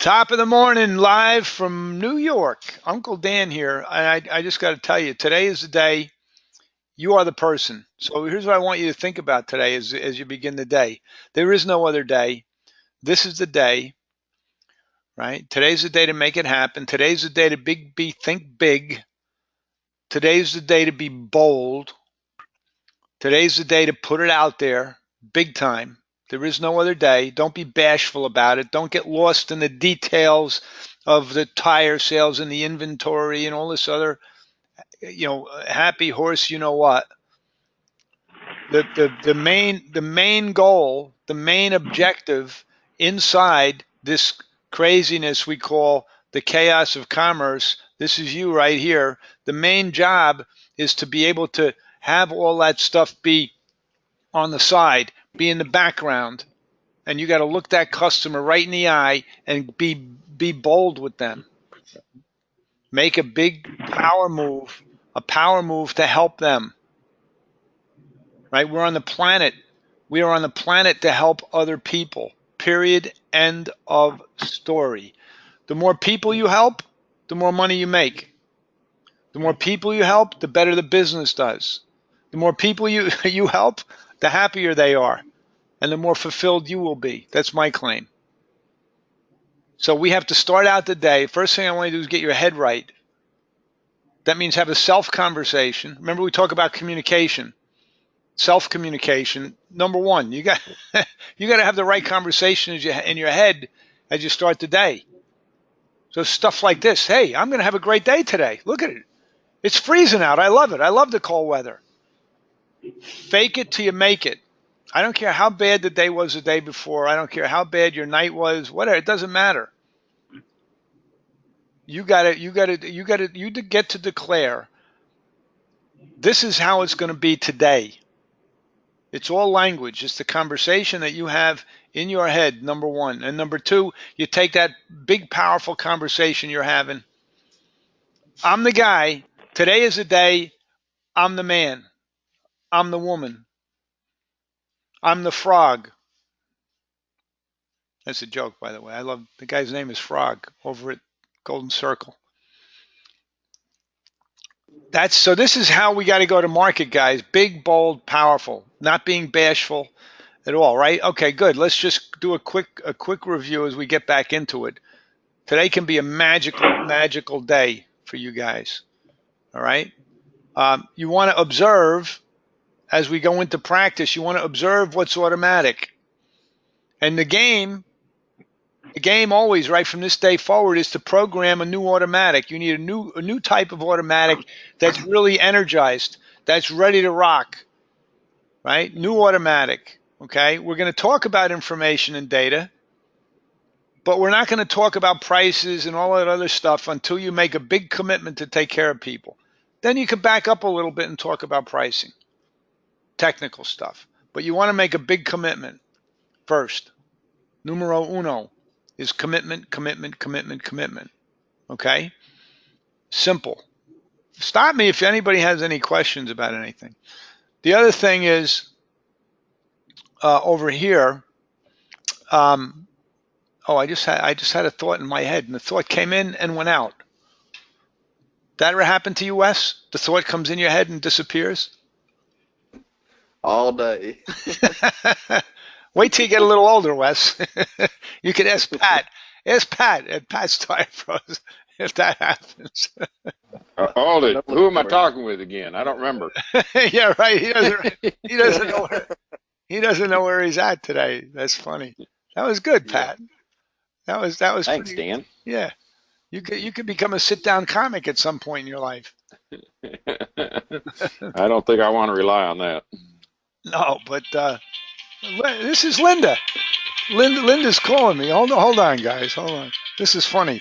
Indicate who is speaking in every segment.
Speaker 1: Top of the morning, live from New York. Uncle Dan here. I just got to tell you, today is the day. You are the person. So here's what I want you to think about today as you begin the day. There is no other day. This is the day, right? Today's the day to make it happen. Today's the day to think big. Today's the day to be bold. Today's the day to put it out there big time. There is no other day. Don't be bashful about it. Don't get lost in the details of the tire sales and the inventory and all this other, happy horse, you know what. The main goal, the main objective inside this craziness we call the chaos of commerce, this is you right here. The main job is to be able to have all that stuff be on the side, be in the background, and you got to look that customer right in the eye and be bold with them. Make a big power move to help them. Right? We're on the planet. We are on the planet to help other people. Period. End of story. The more people you help, the more money you make. The more people you help, the better the business does. The more people you help, the happier they are, and the more fulfilled you will be. That's my claim. So we have to start out the day. First thing I want to do is get your head right. That means have a self-conversation. Remember, we talk about communication. Self-communication. Number one, you got to have the right conversation in your head as you start the day. So stuff like this. Hey, I'm going to have a great day today. Look at it. It's freezing out. I love it. I love the cold weather. Fake it till you make it. I don't care how bad the day was the day before. I don't care how bad your night was. Whatever. It doesn't matter. You get to declare, this is how it's going to be today. It's all language. It's the conversation that you have in your head, number one. And number two, you take that big, powerful conversation you're having. I'm the guy. Today is the day. I'm the man. I'm the woman. I'm the frog. That's a joke, by the way. I love the guy's name is Frog over at Golden Circle. So this is how we got to go to market, guys. Big, bold, powerful, not being bashful at all, right? Okay, good. Let's just do a quick review as we get back into it. Today can be a magical day for you guys. All right. You want to observe as we go into practice. You want to observe what's automatic, and the game always, right from this day forward, is to program a new automatic. You need a new type of automatic that's really energized, that's ready to rock, right? New automatic, okay? We're going to talk about information and data, but we're not going to talk about prices and all that other stuff until you make a big commitment to take care of people. Then you can back up a little bit and talk about pricing, technical stuff. But you want to make a big commitment first. Numero uno is commitment. Okay? Simple. Stop me if anybody has any questions about anything. The other thing is over here. I just had a thought in my head, and the thought came in and went out. That ever happened to you, Wes? The thought comes in your head and disappears?
Speaker 2: All day.
Speaker 1: Wait till you get a little older, Wes. You can ask Pat. Ask Pat at Pat's Tire Pros if that happens.
Speaker 3: Hold it. Who am I talking with again? I don't remember.
Speaker 1: Yeah, right. He doesn't know where he's at today. That's funny. That was good, Pat. That was
Speaker 3: Thanks,
Speaker 1: pretty,
Speaker 3: Dan.
Speaker 1: yeah. You could become a sit-down comic at some point in your life.
Speaker 3: I don't think I want to rely on that.
Speaker 1: No, but this is Linda. Linda's calling me. Hold on, guys. Hold on. This is funny.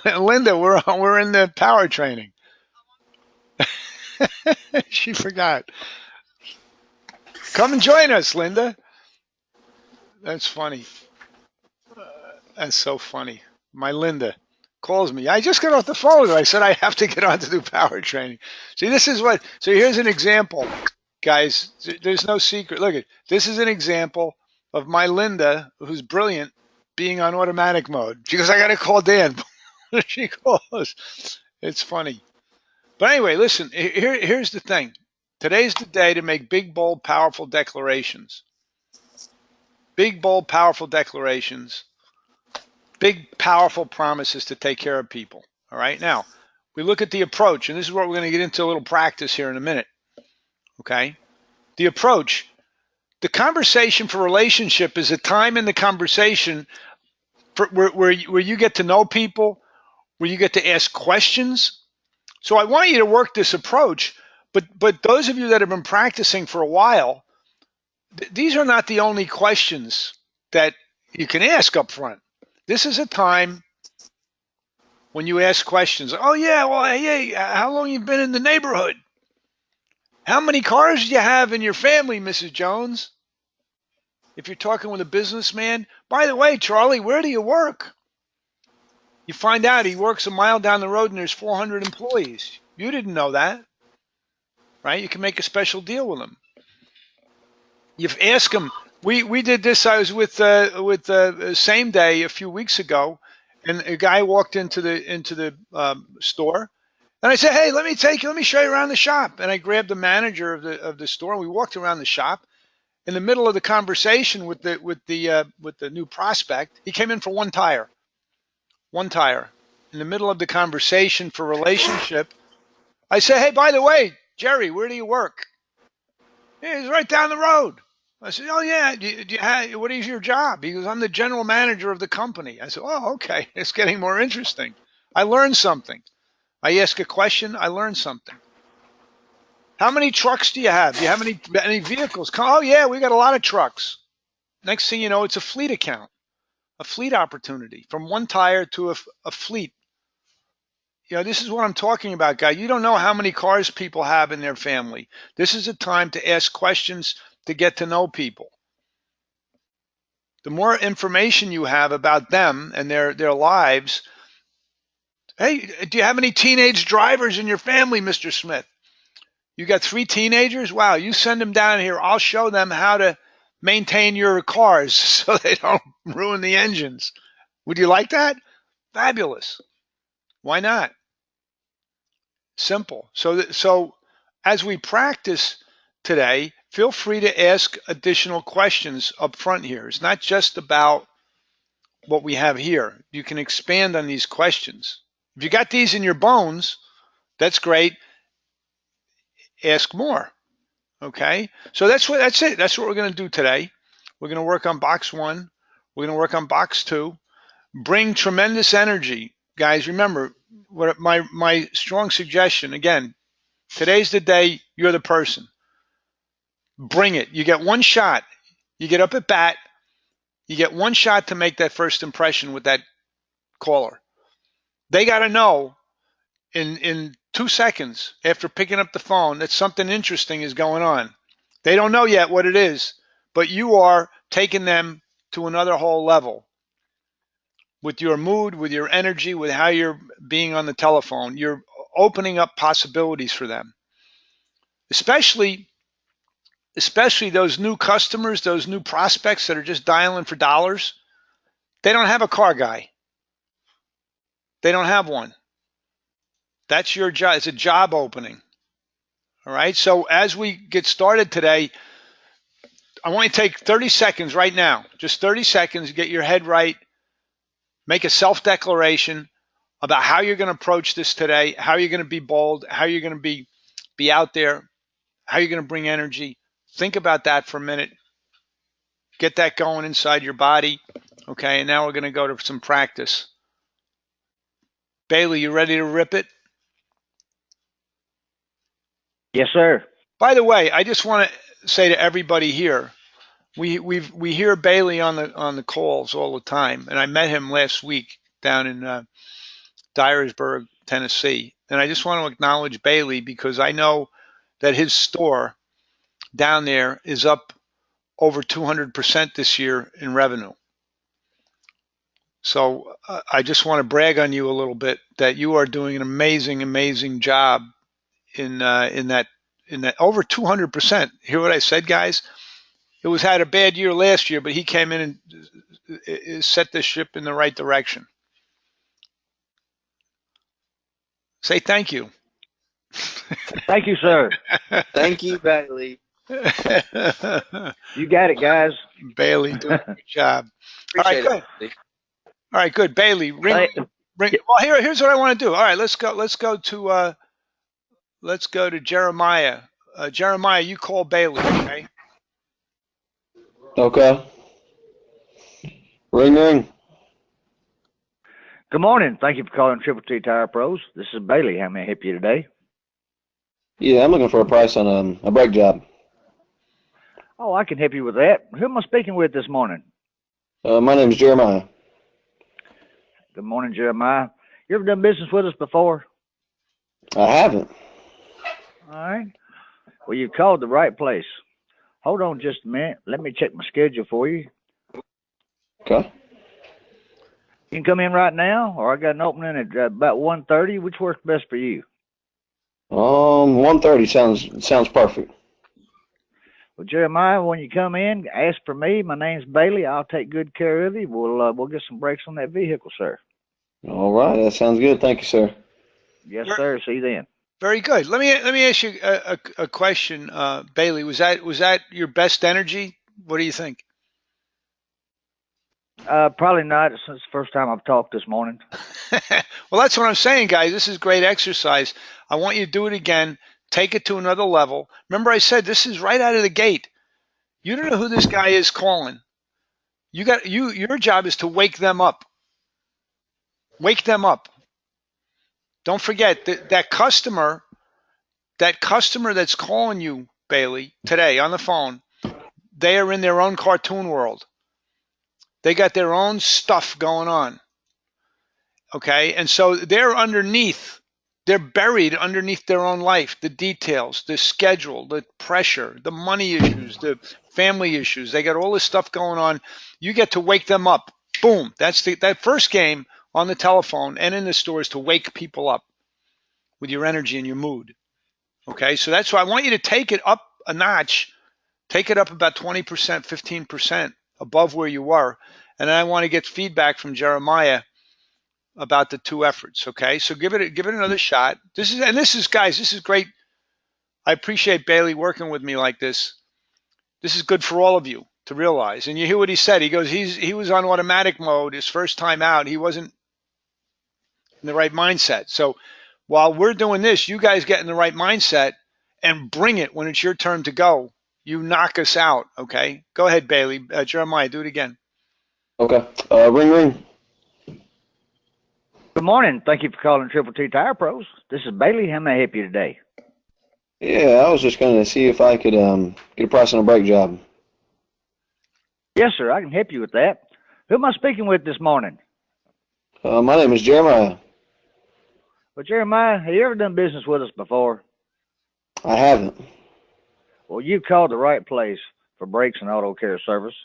Speaker 1: Linda, we're in the power training. She forgot. Come and join us, Linda. That's funny. That's so funny. My Linda calls me. I just got off the phone with her. I said I have to get on to do power training. See, so here's an example, guys. There's no secret. Look at this is an example of my Linda, who's brilliant, being on automatic mode. She goes, I got to call Dan. She calls. It's funny. But anyway, listen, here's the thing. Today's the day to make big, bold, powerful declarations. Big, bold, powerful declarations. Big, powerful promises to take care of people. All right. Now, we look at the approach, and this is what we're going to get into a little practice here in a minute. Okay. The approach. The conversation for relationship is a time in the conversation where you get to know people, where you get to ask questions. So I want you to work this approach, but those of you that have been practicing for a while, these are not the only questions that you can ask up front. This is a time when you ask questions. Oh yeah, well hey, how long you been in the neighborhood? How many cars do you have in your family, Mrs. Jones? If you're talking with a businessman, by the way, Charlie, where do you work? You find out he works a mile down the road and there's 400 employees. You didn't know that, right? You can make a special deal with him. You've asked him. We did this. I was with Same Day a few weeks ago, and a guy walked into the store, and I said, "Hey, let me show you around the shop." And I grabbed the manager of the store, and we walked around the shop. In the middle of the conversation with the new prospect, he came in for one tire. One tire. In the middle of the conversation for relationship, I said, "Hey, by the way, Jerry, where do you work?" "Yeah, he's right down the road." I said, "Oh yeah, what is your job?" He goes, "I'm the general manager of the company." I said, "Oh, okay, it's getting more interesting." I learned something. I ask a question, I learned something. How many trucks do you have? Do you have any vehicles? Oh yeah, we got a lot of trucks. Next thing you know, it's a fleet account, a fleet opportunity, from one tire to a fleet. You know, this is what I'm talking about, guy. You don't know how many cars people have in their family. This is a time to ask questions to get to know people. The more information you have about them and their lives. Hey, do you have any teenage drivers in your family, Mr. Smith? You got 3 teenagers? Wow, you send them down here. I'll show them how to maintain your cars so they don't ruin the engines. Would you like that? Fabulous. Why not? Simple. So as we practice today, feel free to ask additional questions up front here. It's not just about what we have here. You can expand on these questions. If you got these in your bones, that's great. Ask more. Okay? So that's it. That's what we're going to do today. We're going to work on box 1. We're going to work on box 2. Bring tremendous energy. Guys, remember, what my strong suggestion, again, today's the day, you're the person. Bring it. You get one shot. You get up at bat. You get one shot to make that first impression with that caller. They got to know in 2 seconds after picking up the phone that something interesting is going on. They don't know yet what it is, but you are taking them to another whole level with your mood, with your energy, with how you're being on the telephone. You're opening up possibilities for them, especially those new customers, those new prospects that are just dialing for dollars. They don't have a car guy. They don't have one. That's your job. It's a job opening. All right. So as we get started today, I want you to take 30 seconds right now, just 30 seconds, get your head right, make a self-declaration about how you're going to approach this today, how you're going to be bold, how you're going to be out there, how you're going to bring energy. Think about that for a minute. Get that going inside your body. Okay, and now we're going to go to some practice. Bailey, you ready to rip it?
Speaker 4: Yes, sir.
Speaker 1: By the way, I just want to say to everybody here, we hear Bailey on the calls all the time, and I met him last week down in Dyersburg, Tennessee, and I just want to acknowledge Bailey because I know that his store down there is up over 200% this year in revenue. So I just want to brag on you a little bit that you are doing an amazing job in that over 200%. Hear what I said, guys? It had a bad year last year, but he came in and set the ship in the right direction. Say thank you.
Speaker 4: Thank you, sir.
Speaker 2: Thank you, Bailey.
Speaker 4: You got it, guys.
Speaker 1: Bailey doing a good job. All right,
Speaker 2: Appreciate
Speaker 1: good.
Speaker 2: it, Bailey.
Speaker 1: All right, good. Bailey, ring. Well, here's what I want to do. All right, let's go to Jeremiah. Jeremiah, you call Bailey, okay?
Speaker 5: Okay. Ring, ring.
Speaker 4: Good morning. Thank you for calling Triple T Tire Pros. This is Bailey. How may I help you today?
Speaker 5: Yeah, I'm looking for a price on a brake job.
Speaker 4: Oh, I can help you with that. Who am I speaking with this morning?
Speaker 5: My name's Jeremiah.
Speaker 4: Good morning, Jeremiah. You ever done business with us before?
Speaker 5: I haven't.
Speaker 4: All right. Well, you called the right place. Hold on just a minute. Let me check my schedule for you.
Speaker 5: Okay.
Speaker 4: You can come in right now, or I got an opening at about 1:30. Which works best for you?
Speaker 5: 1:30 sounds perfect.
Speaker 4: Well, Jeremiah, when you come in, ask for me. My name's Bailey. I'll take good care of you. We'll get some brakes on that vehicle, sir.
Speaker 5: All right, that sounds good. Thank you, sir.
Speaker 4: Yes, sir. See you then.
Speaker 1: Very good. Let me ask you a question, Bailey. Was that your best energy? What do you think?
Speaker 4: Probably not. It's the first time I've talked this morning.
Speaker 1: Well, that's what I'm saying, guys. This is great exercise. I want you to do it again. Take it to another level. Remember, I said this is right out of the gate. You don't know who this guy is calling. Your job is to wake them up. Wake them up. Don't forget that customer that's calling you, Bailey, today on the phone, they are in their own cartoon world. They got their own stuff going on. Okay? And so they're buried underneath their own life, the details, the schedule, the pressure, the money issues, the family issues. They got all this stuff going on. You get to wake them up. Boom. That's that first game on the telephone and in the store is to wake people up with your energy and your mood. Okay? So that's why I want you to take it up a notch. Take it up about 20%, 15% above where you were. And then I want to get feedback from Jeremiah about the two efforts. Okay, so give it another shot. This is guys, this is great. I appreciate Bailey working with me like this. This is good for all of you to realize. And you hear what he said. He goes, he was on automatic mode his first time out. He wasn't in the right mindset. So while we're doing this, you guys get in the right mindset and bring it when it's your turn to go. You knock us out. Okay, go ahead, Bailey. Jeremiah, do it again.
Speaker 5: Okay. Ring, ring.
Speaker 4: Good morning. Thank you for calling Triple T Tire Pros. This is Bailey. How may I help you today?
Speaker 5: Yeah, I was just going to see if I could get a price on a brake job.
Speaker 4: Yes, sir. I can help you with that. Who am I speaking with this morning?
Speaker 5: My name is Jeremiah.
Speaker 4: Well, Jeremiah, have you ever done business with us before?
Speaker 5: I haven't.
Speaker 4: Well, you called the right place for brakes and auto care service.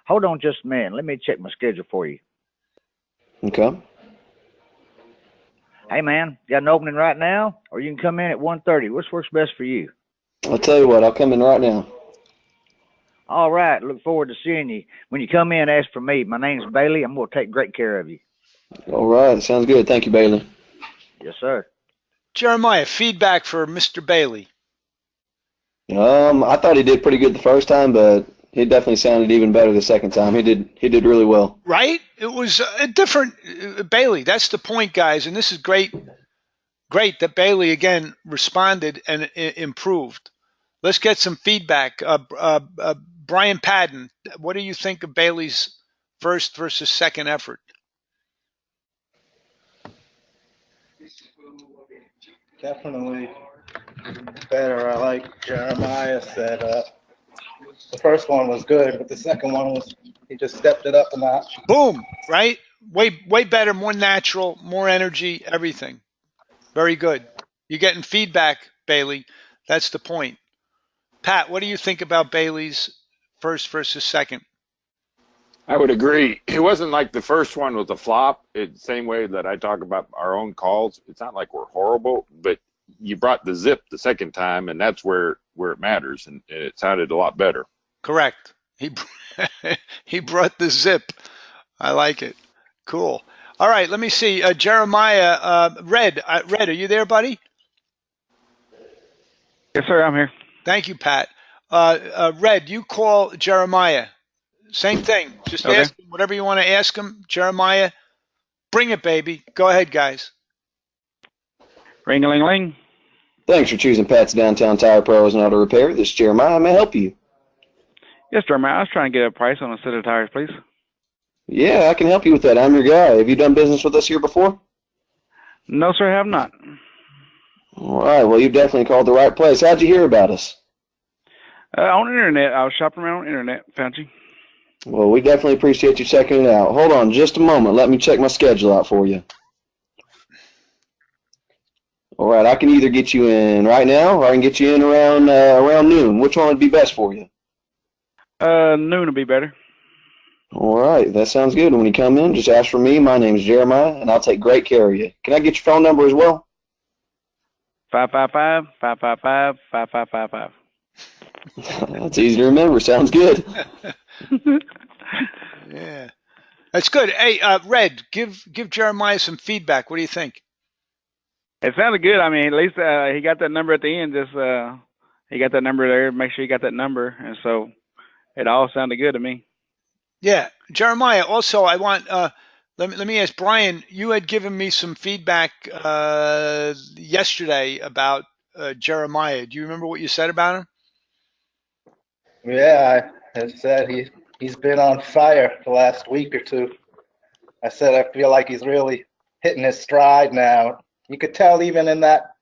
Speaker 4: Hold on just a minute. Let me check my schedule for you.
Speaker 5: Okay.
Speaker 4: Hey, man, got an opening right now, or you can come in at 1:30. Which works best for you?
Speaker 5: I'll tell you what, I'll come in right now.
Speaker 4: All right. Look forward to seeing you. When you come in, ask for me. My name's Bailey. I'm going to take great care of you.
Speaker 5: All right, sounds good. Thank you, Bailey.
Speaker 4: Yes, sir.
Speaker 1: Jeremiah, feedback for Mr. Bailey.
Speaker 5: I thought he did pretty good the first time, but he definitely sounded even better the second time. He did really well.
Speaker 1: Right? It was a different Bailey. That's the point, guys. And this is great that Bailey again responded and improved. Let's get some feedback. Brian Padden, what do you think of Bailey's first versus second effort?
Speaker 6: Definitely better. I like Jeremiah said the first one was good, but the second one was he just stepped it up a notch.
Speaker 1: Boom, right? Way better, more natural, more energy, everything. Very good. You're getting feedback, Bailey. That's the point. Pat, what do you think about Bailey's first versus second?
Speaker 3: I would agree. It wasn't like the first one was a flop. It's the same way that I talk about our own calls. It's not like we're horrible, but you brought the zip the second time, and that's where it matters, and it sounded a lot better.
Speaker 1: Correct. He he brought the zip. I like it. Cool. All right, let me see. Jeremiah, Red, are you there, buddy?
Speaker 7: Yes, sir. I'm here.
Speaker 1: Thank you, Pat. Red, you call Jeremiah. Same thing. Just
Speaker 7: Okay.
Speaker 1: ask him whatever you want to ask him. Jeremiah, bring it, baby. Go ahead, guys.
Speaker 7: Ring-a-ling-ling.
Speaker 5: Thanks for choosing Pat's Downtown Tire Pros and Auto Repair. This is Jeremiah. May I help you?
Speaker 7: Yes, Jeremiah. I was trying to get a price on a set of tires, please.
Speaker 5: Yeah, I can help you with that. I'm your guy. Have you done business with us here before?
Speaker 7: No, sir, I have not.
Speaker 5: All right. Well, you definitely called the right place. How'd you hear about us?
Speaker 7: On the internet. I was shopping around on the internet. Found you.
Speaker 5: Well, we definitely appreciate you checking it out. Hold on just a moment. Let me check my schedule out for you. All right. I can either get you in right now or I can get you in around noon. Which one would be best for you?
Speaker 7: Noon would be better.
Speaker 5: All right. That sounds good. When you come in, just ask for me. My name's Jeremiah, and I'll take great care of you. Can I get your phone number as well?
Speaker 7: 555-555-5555.
Speaker 5: That's easy to remember. Sounds good.
Speaker 1: Yeah, that's good. Hey, Red, give Jeremiah some feedback. What do you think?
Speaker 7: It sounded good. I mean, at least he got that number at the end. Just he got that number there. Make sure he got that number, and so it all sounded good to me.
Speaker 1: Yeah, Jeremiah. Also, I want let me ask Brian. You had given me some feedback yesterday about Jeremiah. Do you remember what you said about him?
Speaker 6: Yeah, I said he's been on fire the last week or two. I said I feel like he's really hitting his stride now. You could tell even in that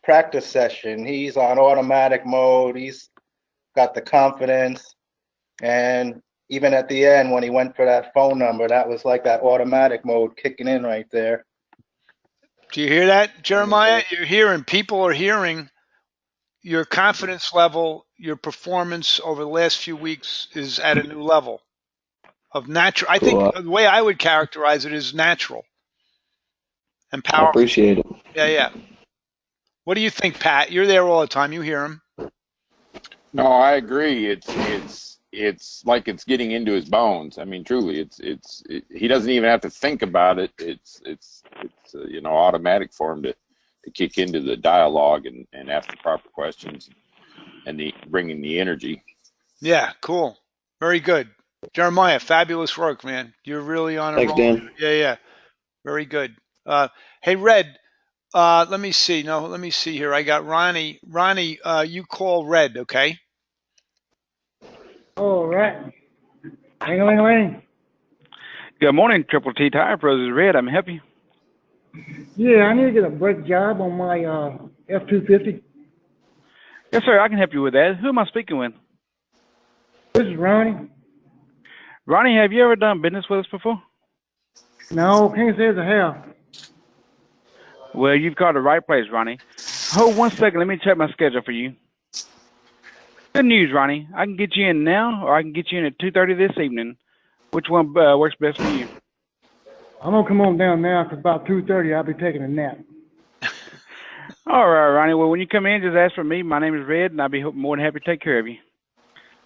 Speaker 6: practice session, he's on automatic mode. He's got the confidence, and even at the end when he went for that phone number, that was like that automatic mode kicking in right there.
Speaker 1: Do you hear that, Jeremiah? You're hearing. People are hearing. Your confidence level, your performance over the last few weeks is at a new level of natural. I think
Speaker 5: Cool.
Speaker 1: the way I would characterize it is natural and
Speaker 5: I
Speaker 1: powerful.
Speaker 5: appreciate it.
Speaker 1: Yeah. What do you think, Pat? You're there all the time. You hear him.
Speaker 3: No, I agree. It's like it's getting into his bones. I mean, truly, he doesn't even have to think about it. It's automatic for him to kick into the dialogue and ask the proper questions and bringing the energy.
Speaker 1: Yeah, cool. Very good. Jeremiah, fabulous work, man. You're really on a
Speaker 5: Thanks,
Speaker 1: roll.
Speaker 5: Dan.
Speaker 1: Yeah. Very good. Hey, Red, let me see. No, let me see here. I got Ronnie. Ronnie, you call Red, okay?
Speaker 8: All right. Ring-a-ling-a-ling.
Speaker 7: Good morning, Triple T Tire Pros. This is Red. I'm happy.
Speaker 8: Yeah, I need to get a brake job on my F-250.
Speaker 7: Yes, sir. I can help you with that. Who am I speaking with?
Speaker 8: This is Ronnie.
Speaker 7: Ronnie, have you ever done business with us before?
Speaker 8: No, can't say as I have.
Speaker 7: Well, you've called the right place, Ronnie. Hold 1 second. Let me check my schedule for you. Good news, Ronnie. I can get you in now, or I can get you in at 2:30 this evening. Which one works best for you?
Speaker 8: I'm going to come on down now because about 2:30 I'll be taking a nap.
Speaker 7: All right, Ronnie. Well, when you come in, just ask for me. My name is Red, and I'll be more than happy to take care of you.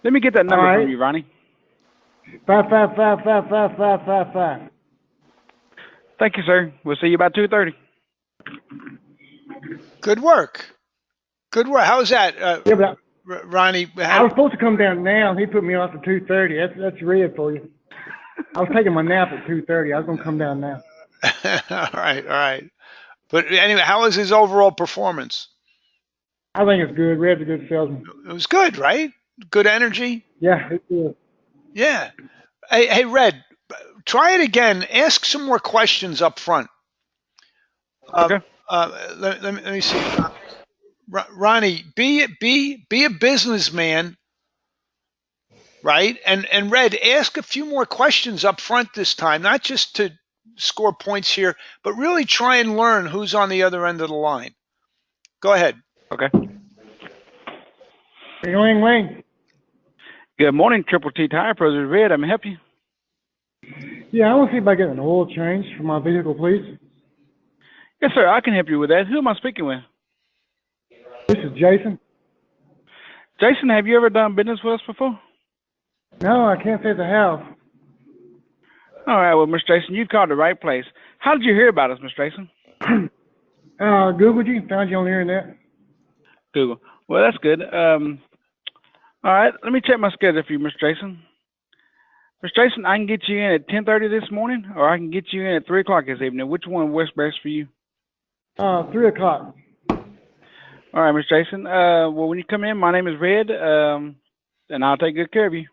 Speaker 7: Let me get that number from you, Ronnie.
Speaker 8: 555-555-555.
Speaker 7: Thank you, sir. We'll see you about 2:30.
Speaker 1: Good work. How was that,
Speaker 8: Yeah, but
Speaker 1: Ronnie?
Speaker 8: I was supposed to come down now. He put me off at 2:30. That's Red for you. I was taking my nap at 2:30. I was going to come down now.
Speaker 1: All right. But anyway, how was his overall performance?
Speaker 8: I think it's good. Red's a good salesman.
Speaker 1: It was good, right? Good energy?
Speaker 8: Yeah, it's good.
Speaker 1: Yeah. Hey, Red, try it again. Ask some more questions up front.
Speaker 7: Okay.
Speaker 1: Let me see. Ronnie, be a businessman, right? And Red, ask a few more questions up front this time, not just to score points here, but really try and learn who's on the other end of the line. Go ahead.
Speaker 7: Okay.
Speaker 8: Ring-a-ling-a-ling.
Speaker 7: Good morning, Triple T Tire Pros. This is Red. I'm help you.
Speaker 8: Yeah, I want to see if I get an oil change for my vehicle, please.
Speaker 7: Yes, sir. I can help you with that. Who am I speaking with?
Speaker 8: This is Jason.
Speaker 7: Jason, have you ever done business with us before?
Speaker 8: No, I can't say as I have.
Speaker 7: All right, well, Mr. Jason, you called the right place. How did you hear about us, Mr. Jason?
Speaker 8: Googled you, found you on the internet.
Speaker 7: Google. Well, that's good. All right, let me check my schedule for you, Mr. Jason. Mr. Jason, I can get you in at 10:30 this morning, or I can get you in at 3 o'clock this evening. Which one works best for you?
Speaker 8: 3 o'clock.
Speaker 7: All right, Mr. Jason. Well, when you come in, my name is Red, and I'll take good care of you.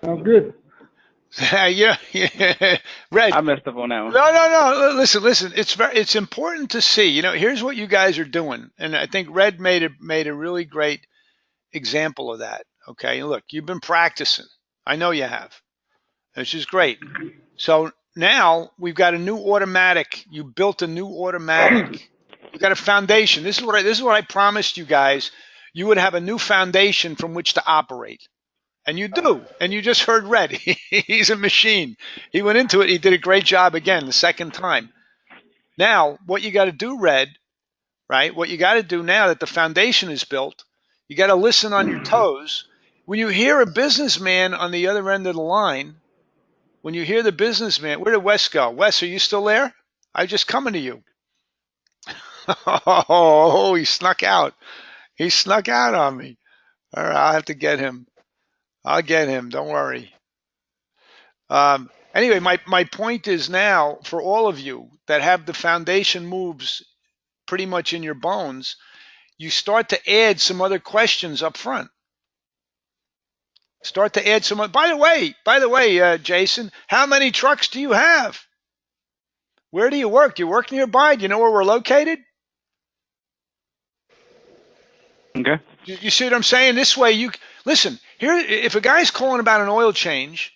Speaker 8: Sounds good.
Speaker 1: Yeah. Red.
Speaker 7: I messed up on that one.
Speaker 1: No. Listen. It's important to see. You know, here's what you guys are doing, and I think Red made a really great example of that. Okay, look, you've been practicing. I know you have, which is great. So now we've got a new automatic. You built a new automatic. You got a foundation. This is what I promised you guys. You would have a new foundation from which to operate. And you do. And you just heard Red. He's a machine. He went into it. He did a great job again the second time. Now, what you got to do, Red, right? What you got to do now that the foundation is built, you got to listen on your toes. When you hear a businessman on the other end of the line, when you hear the businessman, where did Wes go? Wes, are you still there? I was just coming to you. Oh, he snuck out. He snuck out on me. All right, I'll have to get him. I'll get him. Don't worry. Anyway, my point is now for all of you that have the foundation moves pretty much in your bones, you start to add some other questions up front. Start to add some. By the way, Jason, how many trucks do you have? Where do you work? Do you work nearby? Do you know where we're located?
Speaker 7: Okay.
Speaker 1: You see what I'm saying? This way, you listen. Here, if a guy's calling about an oil change,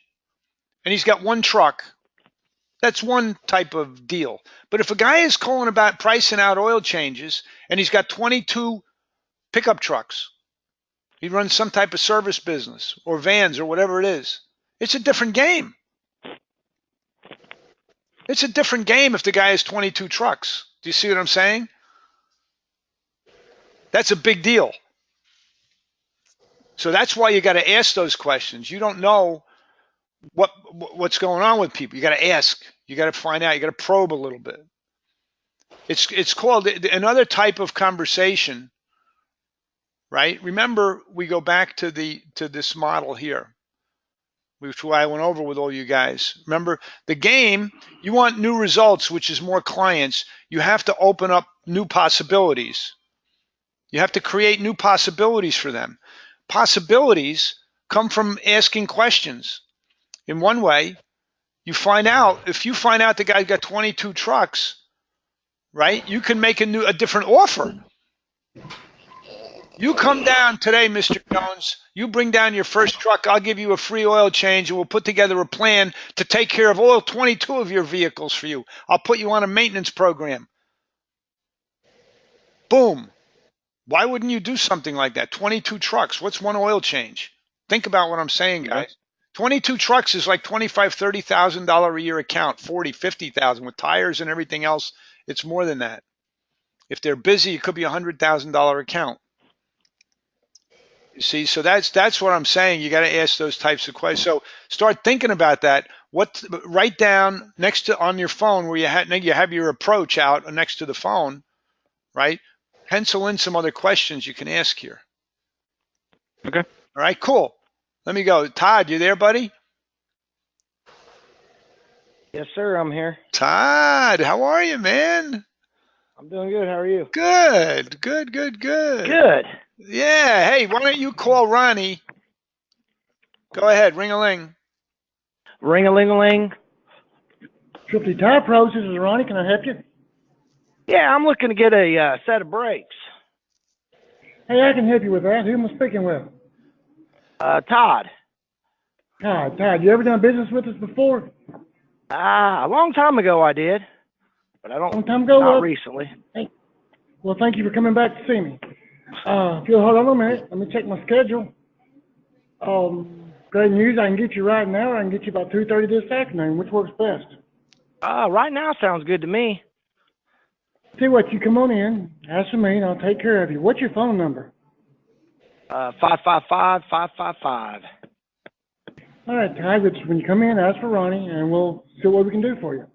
Speaker 1: and he's got one truck, that's one type of deal. But if a guy is calling about pricing out oil changes, and he's got 22 pickup trucks, he runs some type of service business or vans or whatever it is, it's a different game. It's a different game if the guy has 22 trucks. Do you see what I'm saying? That's a big deal. So that's why you got to ask those questions. You don't know what's going on with people. You got to ask. You got to find out. You got to probe a little bit. It's called another type of conversation, right? Remember, we go back to this model here, which I went over with all you guys. Remember, the game, you want new results, which is more clients. You have to open up new possibilities. You have to create new possibilities for them. Possibilities come from asking questions. In one way, if you find out the guy's got 22 trucks, right? You can make a different offer. You come down today, Mr. Jones, you bring down your first truck, I'll give you a free oil change, and we'll put together a plan to take care of all 22 of your vehicles for you. I'll put you on a maintenance program. Boom. Why wouldn't you do something like that? 22 trucks. What's one oil change? Think about what I'm saying, guys. 22 trucks is like $25,000, $30,000 a year account, 40, 50,000 with tires and everything else. It's more than that. If they're busy, it could be $100,000 account. You see, so that's what I'm saying. You got to ask those types of questions. So start thinking about that. Write down next to on your phone where you have your approach out next to the phone, right? Pencil in some other questions you can ask here.
Speaker 7: Okay.
Speaker 1: All right, cool. Let me go. Todd, you there, buddy?
Speaker 9: Yes, sir. I'm here.
Speaker 1: Todd, how are you, man?
Speaker 9: I'm doing good. How are you?
Speaker 1: Good.
Speaker 9: Good.
Speaker 1: Yeah. Hey, why don't you call Ronnie? Go ahead. Ring-a-ling.
Speaker 9: Ring-a-ling-a-ling.
Speaker 8: Triple Tire Pros, this is Ronnie. Can I help you?
Speaker 9: Yeah, I'm looking to get a set of brakes.
Speaker 8: Hey, I can help you with that. Who am I speaking with?
Speaker 9: Todd.
Speaker 8: Todd, you ever done business with us before?
Speaker 9: A long time ago I did, but
Speaker 8: Long time ago?
Speaker 9: not recently.
Speaker 8: Well, thank you for coming back to see me. If you'll hold on a minute, let me check my schedule. Great news, I can get you right now, or I can get you about 2:30 this afternoon. Which works best?
Speaker 9: Right now sounds good to me.
Speaker 8: See what, you come on in, ask for me, and I'll take care of you. What's your phone number?
Speaker 9: 555-555.
Speaker 8: All right, Todd, just when you come in, ask for Ronnie, and we'll see what we can do for you.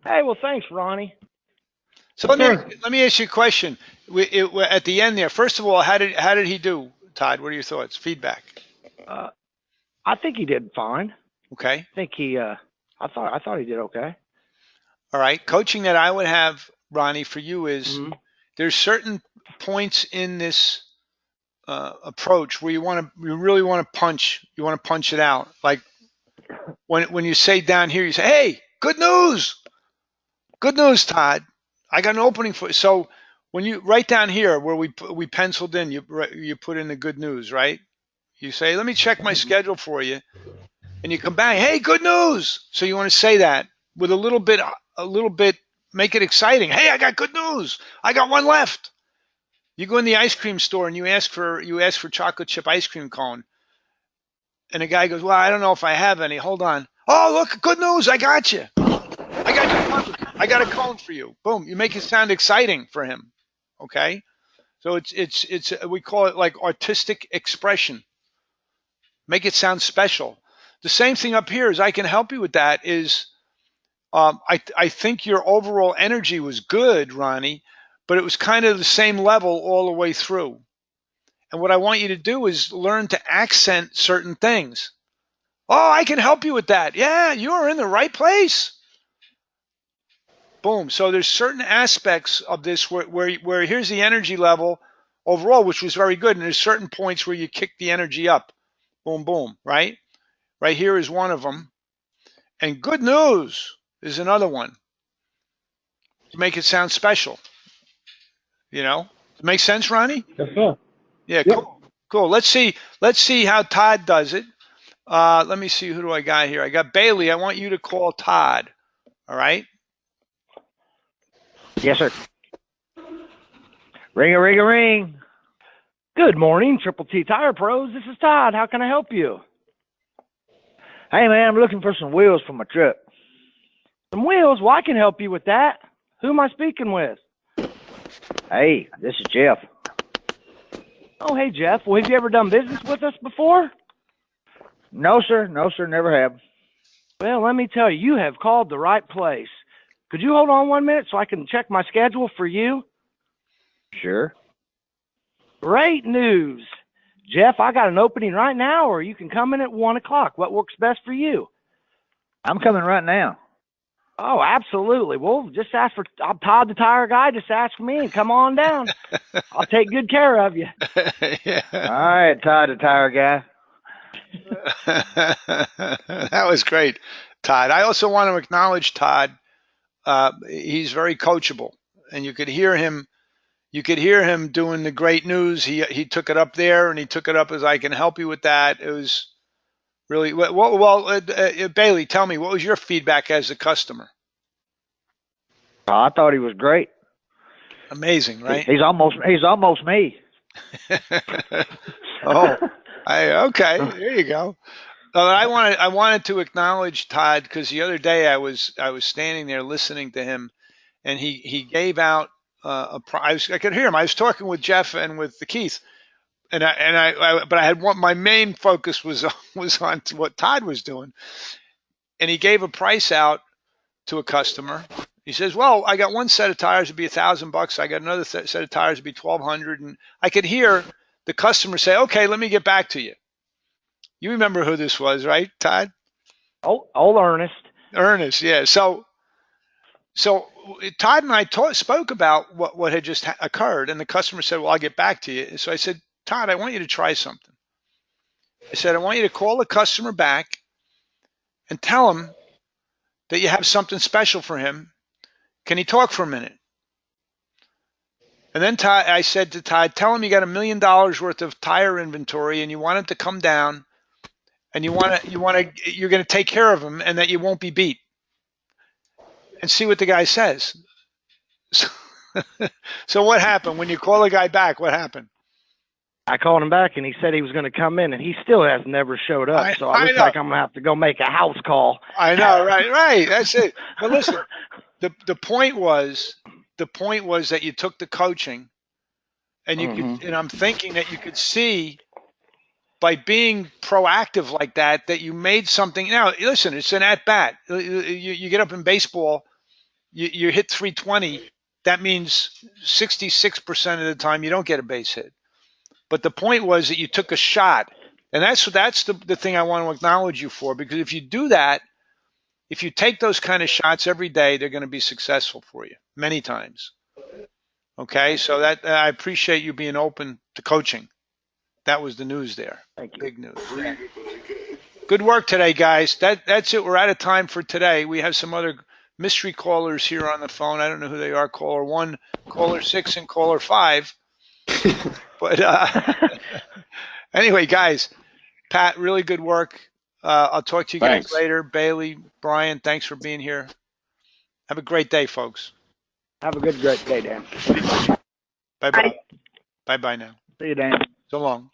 Speaker 9: Hey, well, thanks, Ronnie.
Speaker 1: So
Speaker 8: Yes, sir.
Speaker 1: let me ask you a question. At the end there, first of all, how did he do, Todd? What are your thoughts? Feedback.
Speaker 9: Uh, I think he did fine.
Speaker 1: Okay.
Speaker 9: I think he. I thought he did okay.
Speaker 1: All right. Coaching that I would have, Ronnie, for you is there's certain points in this approach where you really want to punch. You want to punch it out. Like when you say down here, you say, "Hey, good news, Todd. I got an opening for." So when you right down here where we penciled in, you put in the good news, right? You say, "Let me check my schedule for you," and you come back, "Hey, good news." So you want to say that with a little bit, make it exciting. "Hey, I got good news. I got one left." You go in the ice cream store and you ask for chocolate chip ice cream cone, and the guy goes, "Well, I don't know if I have any. Hold on. Oh, look, good news. I got you. I got a cone for you." Boom. You make it sound exciting for him. Okay. So it's we call it like artistic expression. Make it sound special. The same thing up here is I can help you with that is I think your overall energy was good, Ronnie, but it was kind of the same level all the way through. And what I want you to do is learn to accent certain things. "Oh, I can help you with that. Yeah, you're in the right place." Boom. So there's certain aspects of this where here's the energy level overall, which was very good. And there's certain points where you kick the energy up. Boom, boom, right? Right here is one of them. And good news is another one. To make it sound special. Make sense, Ronnie?
Speaker 8: Yes, sir.
Speaker 1: Yeah,
Speaker 8: Yep.
Speaker 1: cool. Let's see how Todd does it. Let me see, who do I got here? I got Bailey. I want you to call Todd. All right?
Speaker 9: Yes, sir. Ring a ring a ring. Good morning, Triple T Tire Pros. This is Todd. How can I help you?
Speaker 4: Hey, man, I'm looking for some wheels for my truck.
Speaker 9: Some wheels? Well, I can help you with that. Who am I speaking with?
Speaker 4: Hey, this is Jeff.
Speaker 9: Oh, hey, Jeff. Well, have you ever done business with us before?
Speaker 4: No, sir. No, sir. Never have.
Speaker 9: Well, let me tell you, you have called the right place. Could you hold on 1 minute so I can check my schedule for you?
Speaker 4: Sure.
Speaker 9: Great news. Jeff, I got an opening right now, or you can come in at 1 o'clock. What works best for you?
Speaker 4: I'm coming right now.
Speaker 9: Oh, absolutely. Well, just ask for I'm Todd the Tire Guy. Just ask for me and come on down. I'll take good care of you.
Speaker 1: Yeah.
Speaker 4: All right, Todd the Tire Guy.
Speaker 1: That was great, Todd. I also want to acknowledge Todd. He's very coachable, and you could hear him. You could hear him doing the great news. He took it up there, and he took it up as I can help you with that. It was really well. Bailey, tell me, what was your feedback as a customer?
Speaker 4: Oh, I thought he was great.
Speaker 1: Amazing, right?
Speaker 4: He's almost me.
Speaker 1: Oh, okay. There you go. I wanted to acknowledge Todd because the other day I was standing there listening to him, and he gave out I could hear him. I was talking with Jeff and with Keith, but I had my main focus was on what Todd was doing, and he gave a price out to a customer. He says, "Well, I got one set of tires would be $1,000. I got another set of tires would be $1,200." And I could hear the customer say, "Okay, let me get back to you." You remember who this was, right, Todd?
Speaker 9: Old Ernest.
Speaker 1: Ernest, yeah. So Todd and I spoke about what had just occurred, and the customer said, "Well, I'll get back to you." So I said, "Todd, I want you to try something." I said, "I want you to call the customer back and tell him that you have something special for him. Can he talk for a minute?" And then I said to Todd, "Tell him you got $1 million worth of tire inventory, and you want him to come down, and you're going to take care of him, and that you won't be beat, and see what the guy says." So what happened when you call the guy back? What happened?
Speaker 9: I called him back, and he said he was going to come in, and he still has never showed up. So I looks like I'm going to have to go make a house call.
Speaker 1: I know, right. That's it. But listen, the point was that you took the coaching, and you could, and I'm thinking that you could see by being proactive like that you made something. Now, listen, it's an at-bat. You get up in baseball, you hit 320. That means 66% of the time you don't get a base hit. But the point was that you took a shot. And that's the thing I want to acknowledge you for, because if you do that, if you take those kind of shots every day, they're going to be successful for you many times. Okay, so that I appreciate you being open to coaching. That was the news there.
Speaker 9: Thank you.
Speaker 1: Big news. Yeah. Good work today, guys. That's it. We're out of time for today. We have some other mystery callers here on the phone. I don't know who they are. Caller 1, caller 6, and caller 5. But anyway, guys, Pat, really good work. I'll talk to you guys later. Bailey, Brian, thanks for being here. Have a great day, folks.
Speaker 9: Have a great day, Dan.
Speaker 1: Bye-bye. Bye-bye now.
Speaker 9: See you, Dan.
Speaker 1: So long.